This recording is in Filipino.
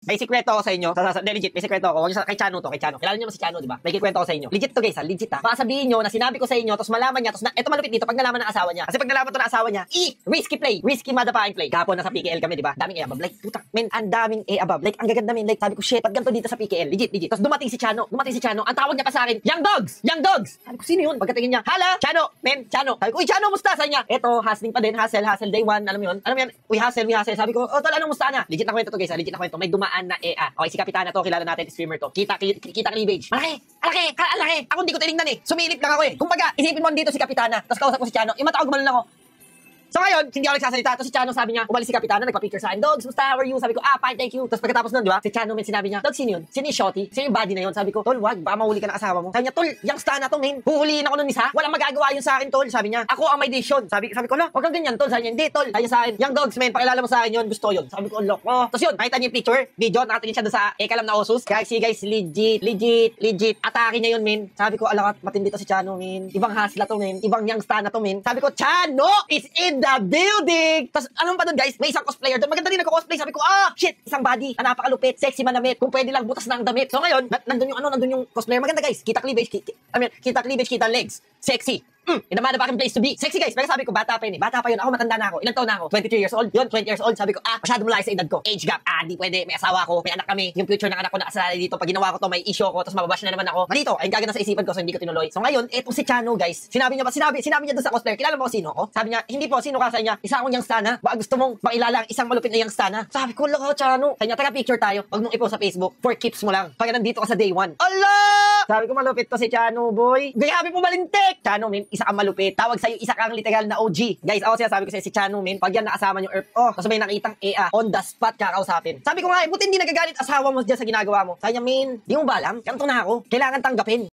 May sikreto ako sa inyo. Legit, may sikreto ako. Huwag niyo kay Chano to, kay Chano. Kilala niyo si Chano, di ba? May kikwento ako sa inyo. Legit to guys, legit ha. Baka sabihin niyo na sinabi ko sa inyo, tapos malaman niya, tapos eto malupit dito pag nalaman ng asawa niya. Kasi pag nalaman to ng asawa niya, risky play. Risky motherfucking play. Kapon nasa PKL kami, di ba? Daming A above. Like, puta, men, ang daming A above. Like, ang gaganda men. Like, sabi ko, shit, pag ganito dito sa PKL. Legit. Tapos dumating si Chano. Ang tawag niya pa sa akin, Young Dogs. Sabi ko, sino yun? Pagkatingin niya, hala, Chano, men, Chano. Sabi ko, uy, Chano, musta? Sabi niya, eto, hustling pa din, hustle day one. Alam mo yun? We hustle. Sabi ko, oh, tol, anong musta na? Legit na kwento to guys, legit na kwento. May dumaan na EA. Okay, si Kapitana to, kilala natin, streamer to. Kita cleavage. Malaki. Ako hindi ko tinignan eh. Sumilip lang ako eh. Kumbaga, isipin mo dito si Kapitana, tapos kausap ko si Chano, yung matawag gumanon ako. So ngayon, hindi ako nagsasalita. Tapos si Chano sabi niya, umalis si Kapitana, nagpa-picture sa akin, Dogs, musta, how are you? Sabi ko, fine, thank you. Tapos pagkatapos nun, di ba? Si Chano, sinabi niya, Dogs, sino yun? Sino yung shorty? Sino yung body na yun? Sabi ko, tol, wag, baka mahuli ka ng asawa mo. Sabi niya, tol, yung sta na to, men. Huhuliin ako nun isa. Walang magagawa yun sa akin, tol. Sabi niya, ako ang may decision. Sabi ko, wag kang ganyan, tol. Sabi niya, hindi, tol. Sabi niya sa akin, Young Dogs, men, pakilala mo sa akin yun, gusto yun. Sabi ko, loko. Tapos yun, nakita niya yung picture, video, nakatingin siya doon sa Ekalam na Osus. Guys, legit. Atake niya yun, men. Sabi ko, alakat, matindi to si Chano, men. Ibang hasla to, men. Ibang young sta na to, men. Sabi ko, Chano is in the building. Tapos anong pa doon guys? May isang cosplayer doon. Maganda rin nagko-cosplay. Sabi ko, shit, isang body. Napakalupit, sexy manamit. Kung pwede lang butas na ang damit. So ngayon, nandun yung cosplayer. Maganda guys. Kita cleavage, kita legs. Sexy. In the motherfucking place to be. Sexy guys. Pero sabi ko, bata pa yun eh. Bata pa yun. Ako matanda na ako. Ilang taon na ako? 23 years old. Yun, 20 years old. Sabi ko, masyado malayo sa edad ko. Age gap. Di pwede. May asawa ko. May anak kami. Yung future ng anak ko nakasalali dito. Pag ginawa ko to, may issue ko. Tapos mababash na naman ako. Malito. Ayun gagana sa isipan ko. So hindi ko tinuloy. So ngayon, etong si Chano guys. Sinabi niya doon sa cosplayer. Kilala mo ko sino ko? Sabi niya, hindi po. Sino ka? Sabi niya, isa akong young stana. Baka gusto mong makilala ang isang malupit na young stana. Sabi ko, loko Chano. Sabi niya, taga picture tayo. Huwag mong i-post sa Facebook. For keeps mo lang. Pag nandito ka sa day one. Allah! Sabi ko, malupit to si Chano, boy. Gayabi mo malintik. Chano, min, isa kang malupit. Tawag sa'yo, isa kang literal na OG. Guys, ako siya, sabi ko sa'yo, si Chano, min, pag yan nakasama yung Earth, tapos may nakitang EA, on the spot kakausapin. Sabi ko nga, buti hindi nagagalit asawa mo dyan sa ginagawa mo. Sabi niya, min, di mo ba alam? Ganito na ako. Kailangan tanggapin.